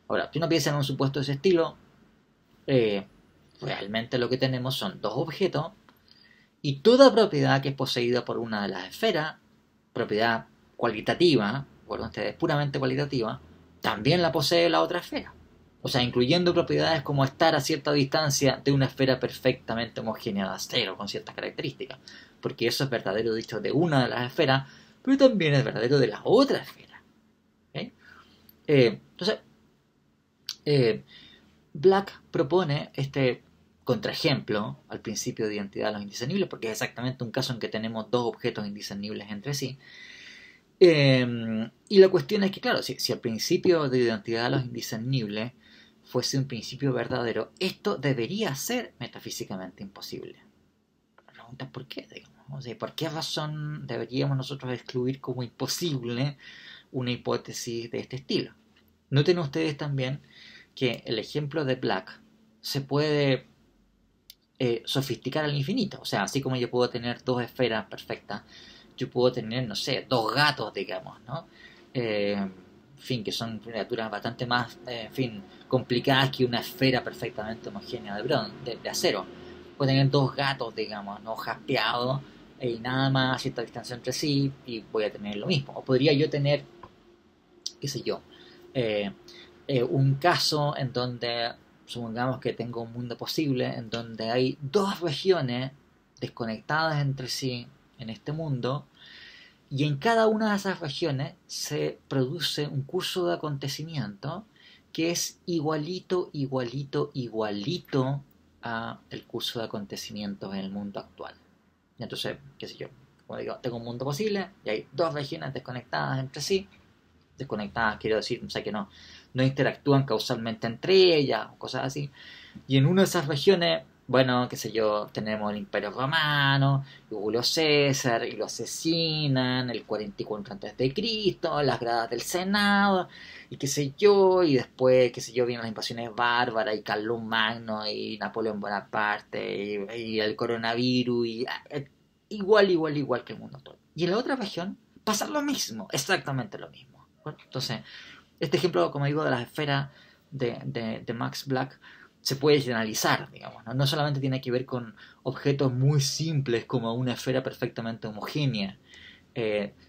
Ahora, si uno piensa en un supuesto de ese estilo, realmente lo que tenemos son dos objetos, y toda propiedad que es poseída por una de las esferas, propiedad cualitativa, recuerden ustedes, puramente cualitativa, también la posee la otra esfera. O sea, incluyendo propiedades como estar a cierta distancia de una esfera perfectamente homogénea de acero, con ciertas características. Porque eso es verdadero dicho de una de las esferas, pero también es verdadero de la otra esfera. ¿Okay? Entonces, Black propone este contraejemplo al principio de identidad de los indiscernibles, porque es exactamente un caso en que tenemos dos objetos indiscernibles entre sí. Y la cuestión es que, claro, si el principio de identidad de los indiscernibles fuese un principio verdadero, esto debería ser metafísicamente imposible. La pregunta es ¿por qué? Digamos. O sea, ¿por qué razón deberíamos nosotros excluir como imposible una hipótesis de este estilo? Noten ustedes también que el ejemplo de Black se puede sofisticar al infinito. O sea, así como yo puedo tener dos esferas perfectas, yo puedo tener, no sé, dos gatos, digamos, ¿no? En fin, que son criaturas bastante más, en fin, complicadas que una esfera perfectamente homogénea de acero. Puedo tener dos gatos, digamos, no jaspeados, y nada más a cierta distancia entre sí, y voy a tener lo mismo. O podría yo tener, qué sé yo, un caso en donde supongamos que tengo un mundo posible en donde hay dos regiones desconectadas entre sí en este mundo, y en cada una de esas regiones se produce un curso de acontecimiento que es igualito, igualito, igualito a el curso de acontecimientos en el mundo actual. Entonces, qué sé yo, como digo, tengo un mundo posible y hay dos regiones desconectadas entre sí. Desconectadas quiero decir, o sea, que no interactúan causalmente entre ellas o cosas así. Y en una de esas regiones, bueno, qué sé yo, tenemos el Imperio Romano, y Julio César, y lo asesinan, el 44 antes de Cristo, las gradas del Senado, y qué sé yo, y después, qué sé yo, vienen las invasiones bárbaras, y Carlos Magno, y Napoleón Bonaparte, y el coronavirus, y igual, igual, igual que el mundo actual. Y en la otra región pasa lo mismo, exactamente lo mismo. Bueno, entonces, este ejemplo, como digo, de las esferas de Max Black se puede generalizar, digamos, ¿no? No solamente tiene que ver con objetos muy simples como una esfera perfectamente homogénea,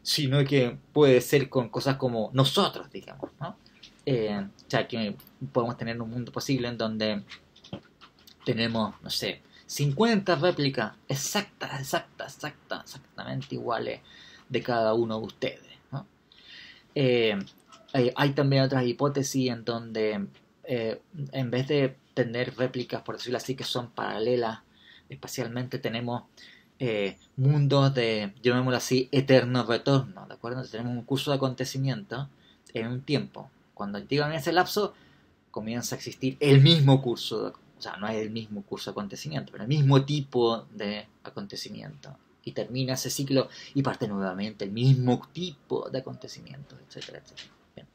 sino que puede ser con cosas como nosotros, digamos, ¿no? O sea, que podemos tener un mundo posible en donde tenemos, no sé, 50 réplicas exactamente iguales de cada uno de ustedes, ¿no? Eh, hay también otras hipótesis en donde en vez de tener réplicas, por decirlo así, que son paralelas espacialmente, tenemos mundos de, llamémoslo así, eterno retorno, ¿de acuerdo? Entonces, tenemos un curso de acontecimiento en un tiempo. Cuando llegan ese lapso, comienza a existir el mismo curso, o sea, no es el mismo curso de acontecimiento, pero el mismo tipo de acontecimiento. Y termina ese ciclo y parte nuevamente el mismo tipo de acontecimientos, etcétera, etcétera. Bien.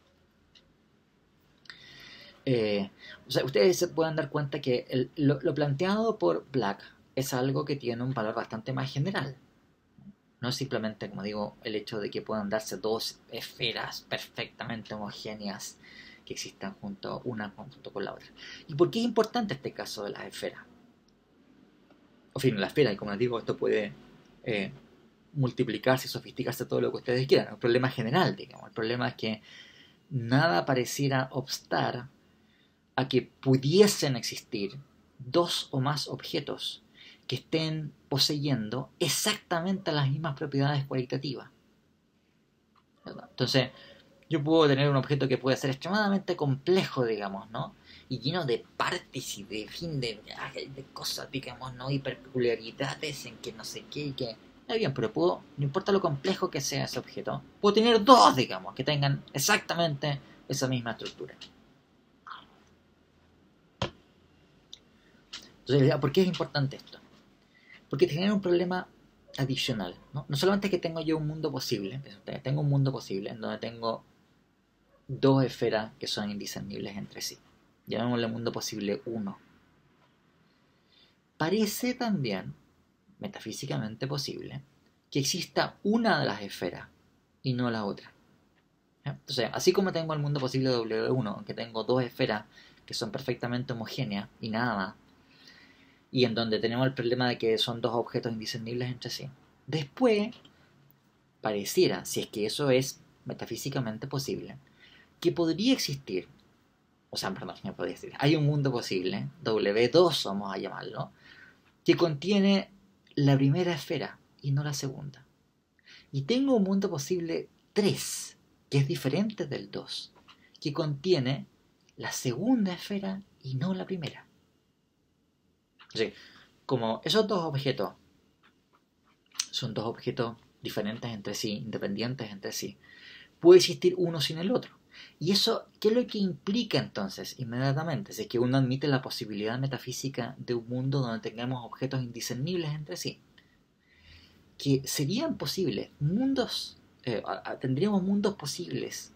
O sea, ustedes se pueden dar cuenta que lo planteado por Black es algo que tiene un valor bastante más general. No es simplemente, como digo, el hecho de que puedan darse dos esferas perfectamente homogéneas que existan una junto con la otra. ¿Y por qué es importante este caso de las esferas? O fin, la esfera, y como les digo, esto puede eh, multiplicarse y sofisticarse todo lo que ustedes quieran. Es un problema general, digamos. El problema es que nada pareciera obstar a que pudiesen existir dos o más objetos que estén poseyendo exactamente las mismas propiedades cualitativas, ¿verdad? Entonces, yo puedo tener un objeto que puede ser extremadamente complejo, digamos, ¿no? Y lleno de partes y de fin de cosas, digamos, ¿no? Hiperpeculiaridades en que no sé qué y que... Está bien, pero puedo, no importa lo complejo que sea ese objeto, puedo tener dos, digamos, que tengan exactamente esa misma estructura. Entonces, ¿por qué es importante esto? Porque te genera un problema adicional, ¿no? No solamente que tengo yo un mundo posible, tengo un mundo posible en donde tengo dos esferas que son indiscernibles entre sí. Llamémosle mundo posible 1. Parece también, metafísicamente posible, que exista una de las esferas y no la otra. Entonces, así como tengo el mundo posible W1, que tengo dos esferas que son perfectamente homogéneas y nada más, y en donde tenemos el problema de que son dos objetos indiscernibles entre sí, después pareciera, si es que eso es metafísicamente posible, que podría existir, o sea, perdón, no podría existir, hay un mundo posible, W2 vamos a llamarlo, que contiene la primera esfera y no la segunda. Y tengo un mundo posible 3, que es diferente del 2, que contiene la segunda esfera y no la primera. Así, como esos dos objetos son dos objetos diferentes entre sí, independientes entre sí, puede existir uno sin el otro. ¿Y eso qué es lo que implica entonces inmediatamente? Es que uno admite la posibilidad metafísica de un mundo donde tengamos objetos indiscernibles entre sí. Que serían posibles mundos, tendríamos mundos posibles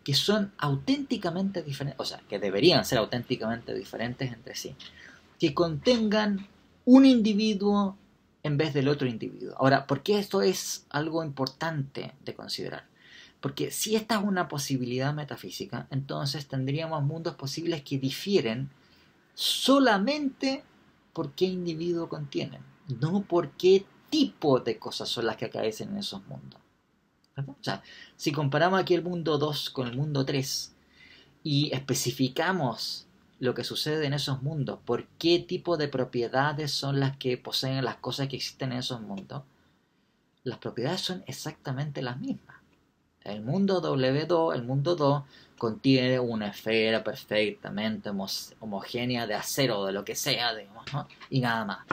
que son auténticamente diferentes, o sea, que deberían ser auténticamente diferentes entre sí, que contengan un individuo en vez del otro individuo. Ahora, ¿por qué esto es algo importante de considerar? Porque si esta es una posibilidad metafísica, entonces tendríamos mundos posibles que difieren solamente por qué individuo contienen, no por qué tipo de cosas son las que acaecen en esos mundos. ¿Verdad? O sea, si comparamos aquí el mundo 2 con el mundo 3 y especificamos lo que sucede en esos mundos, por qué tipo de propiedades son las que poseen las cosas que existen en esos mundos, las propiedades son exactamente las mismas. El mundo W2, el mundo 2, contiene una esfera perfectamente homogénea de acero o de lo que sea, digamos, ¿no? Y nada más.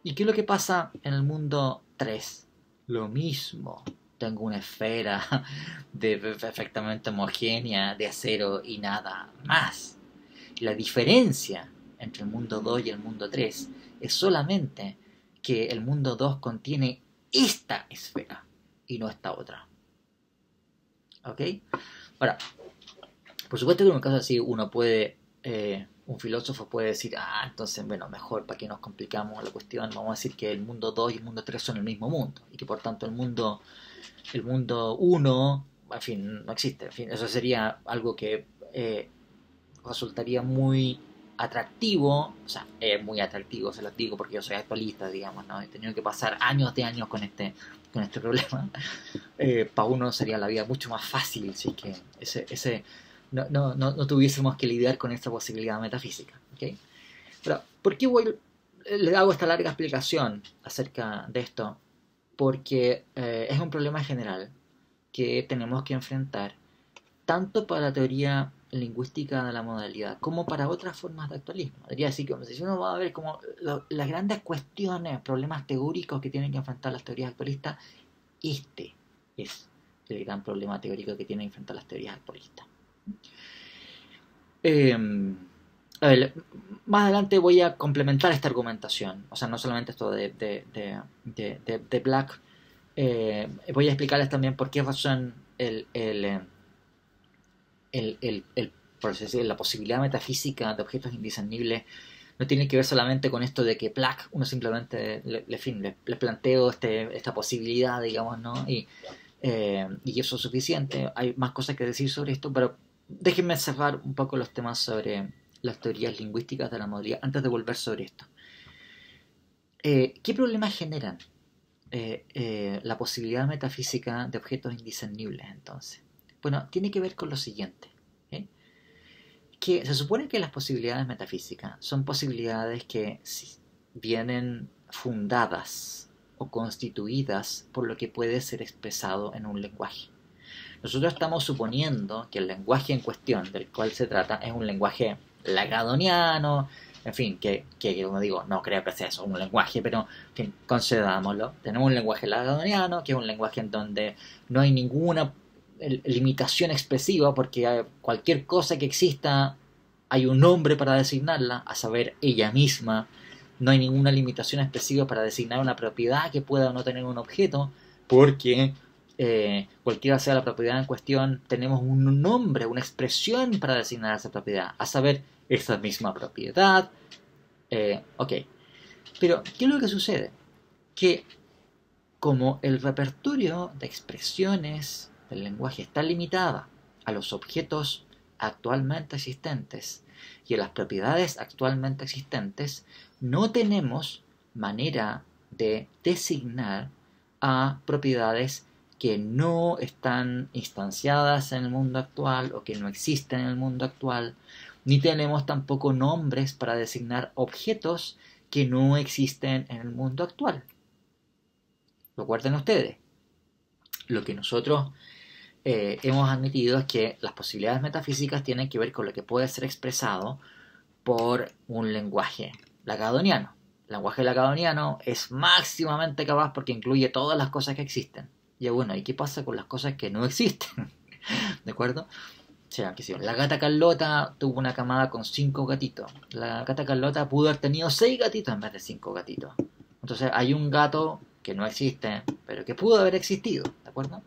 ¿Y qué es lo que pasa en el mundo 3? Lo mismo. Tengo una esfera perfectamente homogénea de acero y nada más. La diferencia entre el mundo 2 y el mundo 3 es solamente que el mundo 2 contiene esta esfera y no esta otra. ¿Ok? Ahora, por supuesto que en un caso así uno puede, un filósofo puede decir, entonces, bueno, mejor para que nos complicamos la cuestión, vamos a decir que el mundo 2 y el mundo 3 son el mismo mundo y que por tanto el mundo 1, en fin, no existe. En fin, eso sería algo que resultaría muy atractivo, o sea, es muy atractivo, se los digo porque yo soy actualista, digamos, ¿no? He tenido que pasar años de años con este problema. Para uno sería la vida mucho más fácil si es que no tuviésemos que lidiar con esta posibilidad metafísica. ¿Okay? Pero, ¿por qué le hago esta larga explicación acerca de esto? Porque es un problema general que tenemos que enfrentar tanto para la teoría lingüística de la modalidad como para otras formas de actualismo. Diría así, como si uno va a ver como las grandes cuestiones, problemas teóricos que tienen que enfrentar las teorías actualistas, este es el gran problema teórico que tienen que enfrentar las teorías actualistas. A ver, más adelante voy a complementar esta argumentación, o sea, no solamente esto de Black, voy a explicarles también por qué razón la posibilidad metafísica de objetos indiscernibles no tiene que ver solamente con esto de que Black, uno simplemente le planteo esta posibilidad, digamos, ¿no? Y eso es suficiente. Hay más cosas que decir sobre esto, pero déjenme cerrar un poco los temas sobre las teorías lingüísticas de la modalidad antes de volver sobre esto. ¿Qué problemas generan la posibilidad metafísica de objetos indiscernibles entonces? Bueno, tiene que ver con lo siguiente. Que se supone que las posibilidades metafísicas son posibilidades que vienen fundadas o constituidas por lo que puede ser expresado en un lenguaje. Nosotros estamos suponiendo que el lenguaje en cuestión del cual se trata es un lenguaje lacaniano, en fin, que como digo, no creo que sea eso un lenguaje, pero en fin, concedámoslo. Tenemos un lenguaje lacaniano, que es un lenguaje en donde no hay ninguna limitación expresiva, porque cualquier cosa que exista hay un nombre para designarla, a saber, ella misma. No hay ninguna limitación expresiva para designar una propiedad que pueda o no tener un objeto, porque cualquiera sea la propiedad en cuestión, tenemos un nombre, una expresión para designar esa propiedad, a saber, esa misma propiedad. Ok, pero ¿qué es lo que sucede? Que como el repertorio de expresiones del lenguaje está limitada a los objetos actualmente existentes y a las propiedades actualmente existentes, no tenemos manera de designar a propiedades que no están instanciadas en el mundo actual o que no existen en el mundo actual, ni tenemos tampoco nombres para designar objetos que no existen en el mundo actual. Recuerden ustedes, lo que nosotros hemos admitido es que las posibilidades metafísicas tienen que ver con lo que puede ser expresado por un lenguaje lacaniano. El lenguaje lacaniano es máximamente capaz porque incluye todas las cosas que existen. Y bueno, ¿y qué pasa con las cosas que no existen? ¿De acuerdo? O sea, que si la gata Carlota tuvo una camada con 5 gatitos. La gata Carlota pudo haber tenido 6 gatitos en vez de 5 gatitos. Entonces hay un gato que no existe, pero que pudo haber existido, ¿de acuerdo?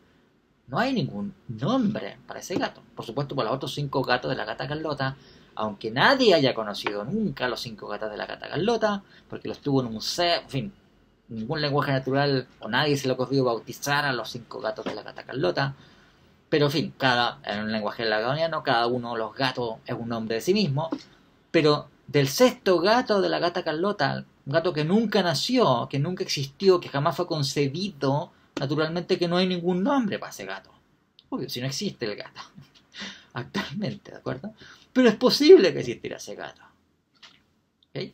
No hay ningún nombre para ese gato. Por supuesto, por los otros 5 gatos de la gata Carlota, aunque nadie haya conocido nunca los 5 gatos de la gata Carlota, porque los tuvo en un museo, en fin, ningún lenguaje natural, o nadie se le ocurrió bautizar a los 5 gatos de la gata Carlota. Pero en fin, en un lenguaje lacaniano, cada uno de los gatos es un nombre de sí mismo. Pero del 6.º gato de la gata Carlota, un gato que nunca nació, que nunca existió, que jamás fue concebido, naturalmente que no hay ningún nombre para ese gato. Obvio, si no existe el gato. actualmente, ¿de acuerdo? Pero es posible que existiera ese gato. ¿Okay?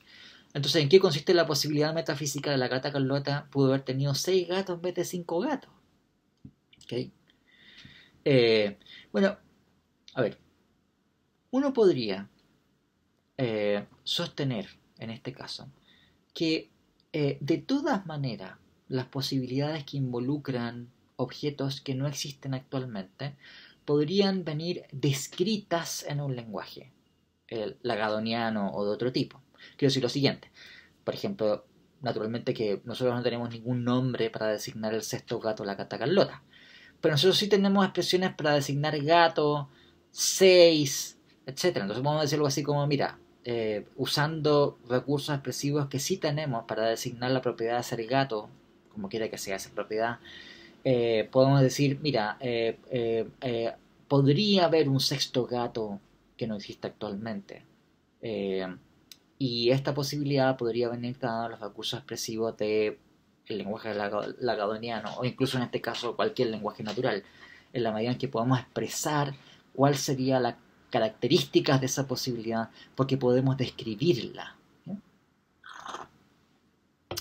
Entonces, ¿en qué consiste la posibilidad metafísica de la gata Carlota pudo haber tenido 6 gatos en vez de 5 gatos? ¿Okay? Bueno, a ver, uno podría sostener, en este caso, que de todas maneras las posibilidades que involucran objetos que no existen actualmente podrían venir descritas en un lenguaje, el lagadoniano o de otro tipo. Quiero decir lo siguiente, por ejemplo, naturalmente que nosotros no tenemos ningún nombre para designar el sexto gato, la gata Carlota, pero nosotros sí tenemos expresiones para designar gato, 6, etcétera. Entonces podemos decir algo así como, mira, usando recursos expresivos que sí tenemos para designar la propiedad de ser gato, como quiera que sea esa propiedad, podemos decir, mira, podría haber un sexto gato que no existe actualmente. Eh, y esta posibilidad podría venir dada los recursos expresivos del lenguaje lagadoniano, o incluso en este caso cualquier lenguaje natural, en la medida en que podamos expresar cuál sería la características de esa posibilidad porque podemos describirla. ¿Sí?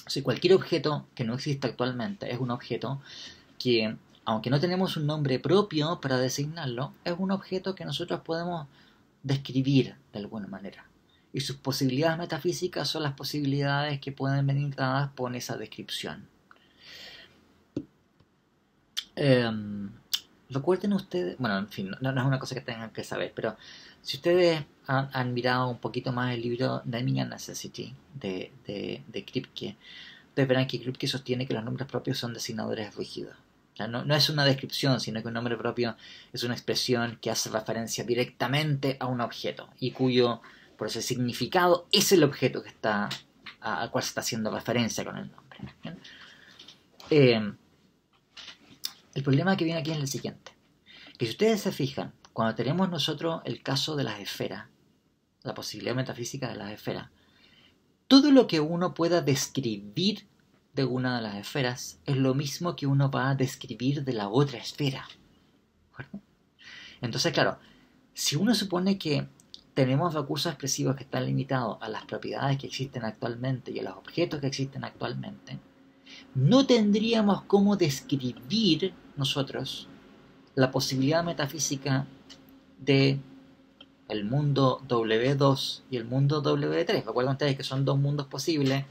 Si cualquier objeto que no existe actualmente es un objeto que, aunque no tenemos un nombre propio para designarlo, es un objeto que nosotros podemos describir de alguna manera. Y sus posibilidades metafísicas son las posibilidades que pueden venir dadas por esa descripción. Recuerden ustedes, bueno, en fin, no es una cosa que tengan que saber, pero si ustedes han mirado un poquito más el libro Naming and Necessity de Kripke, ustedes verán que Kripke sostiene que los nombres propios son designadores rígidos. O sea, no es una descripción, sino que un nombre propio es una expresión que hace referencia directamente a un objeto y cuyo, por ese significado, es el objeto que está al cual se está haciendo referencia con el nombre. El problema que viene aquí es el siguiente, que si ustedes se fijan, cuando tenemos nosotros el caso de las esferas, la posibilidad metafísica de las esferas, todo lo que uno pueda describir de una de las esferas es lo mismo que uno va a describir de la otra esfera. ¿Acuerdo? Entonces, claro, si uno supone que tenemos recursos expresivos que están limitados a las propiedades que existen actualmente y a los objetos que existen actualmente, no tendríamos cómo describir nosotros la posibilidad metafísica de el mundo W2 y el mundo W3. Recuerden ustedes que son dos mundos posibles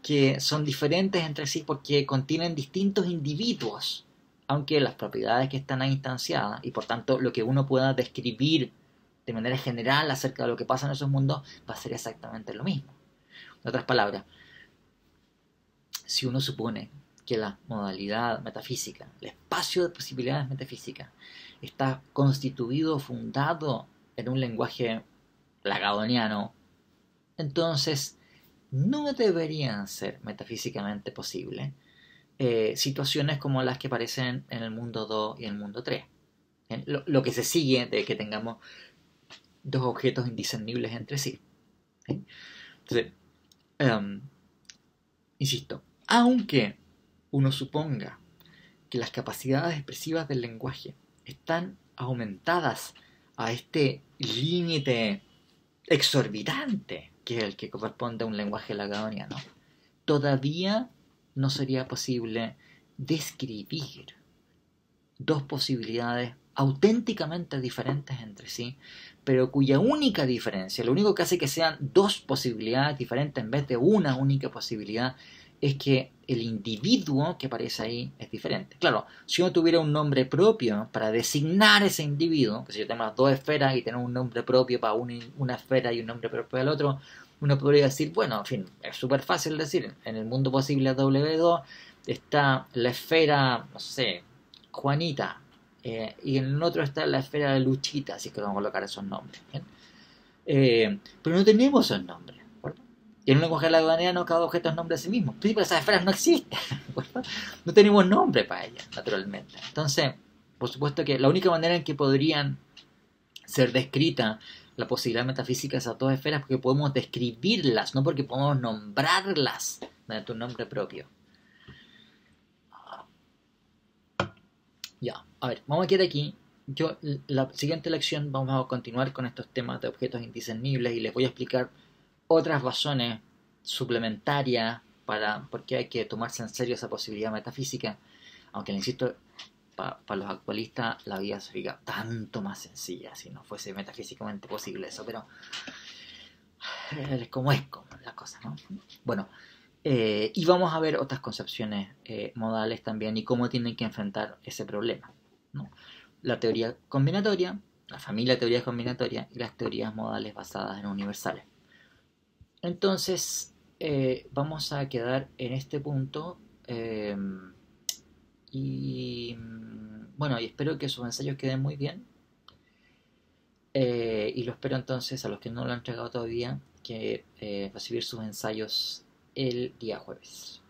que son diferentes entre sí porque contienen distintos individuos, aunque las propiedades que están ahí instanciadas y por tanto lo que uno pueda describir de manera general acerca de lo que pasa en esos mundos va a ser exactamente lo mismo. En otras palabras, si uno supone que la modalidad metafísica, el espacio de posibilidades metafísicas, está constituido, fundado en un lenguaje lagadoniano, entonces no deberían ser metafísicamente posibles situaciones como las que aparecen en el mundo 2 y el mundo 3. Lo que se sigue de que tengamos dos objetos indiscernibles entre sí. ¿Sí? Entonces, insisto, aunque uno suponga que las capacidades expresivas del lenguaje están aumentadas a este límite exorbitante que es el que corresponde a un lenguaje lagadoniano, todavía no sería posible describir dos posibilidades auténticamente diferentes entre sí, pero cuya única diferencia, lo único que hace que sean dos posibilidades diferentes en vez de una única posibilidad, es que el individuo que aparece ahí es diferente. Claro, si uno tuviera un nombre propio para designar ese individuo, que si yo tengo las dos esferas y tengo un nombre propio para una esfera y un nombre propio para el otro, uno podría decir, bueno, en fin, es súper fácil decir, en el mundo posible W2 está la esfera, no sé, Juanita, y en el otro está la esfera de Luchita, así que vamos a colocar esos nombres. Pero no tenemos esos nombres. Y en un lenguaje lagadoniano cada objeto es nombre de sí mismo. Pero esas esferas no existen. No tenemos nombre para ellas, naturalmente. Entonces, por supuesto que la única manera en que podrían ser descritas la posibilidad metafísica de esas dos esferas es porque podemos describirlas, no porque podemos nombrarlas mediante un nombre propio. Ya, a ver, vamos a quedar aquí La siguiente lección vamos a continuar con estos temas de objetos indiscernibles y les voy a explicar otras razones suplementarias para por qué hay que tomarse en serio esa posibilidad metafísica, aunque le insisto, para los actualistas la vida sería tanto más sencilla si no fuese metafísicamente posible eso, pero como es como la cosa, ¿no? Bueno, y vamos a ver otras concepciones modales también y cómo tienen que enfrentar ese problema, ¿no? La teoría combinatoria, la familia de teorías combinatorias y las teorías modales basadas en universales. Entonces, vamos a quedar en este punto y bueno, y espero que sus ensayos queden muy bien. Y lo espero entonces a los que no lo han entregado todavía que recibir sus ensayos el día jueves.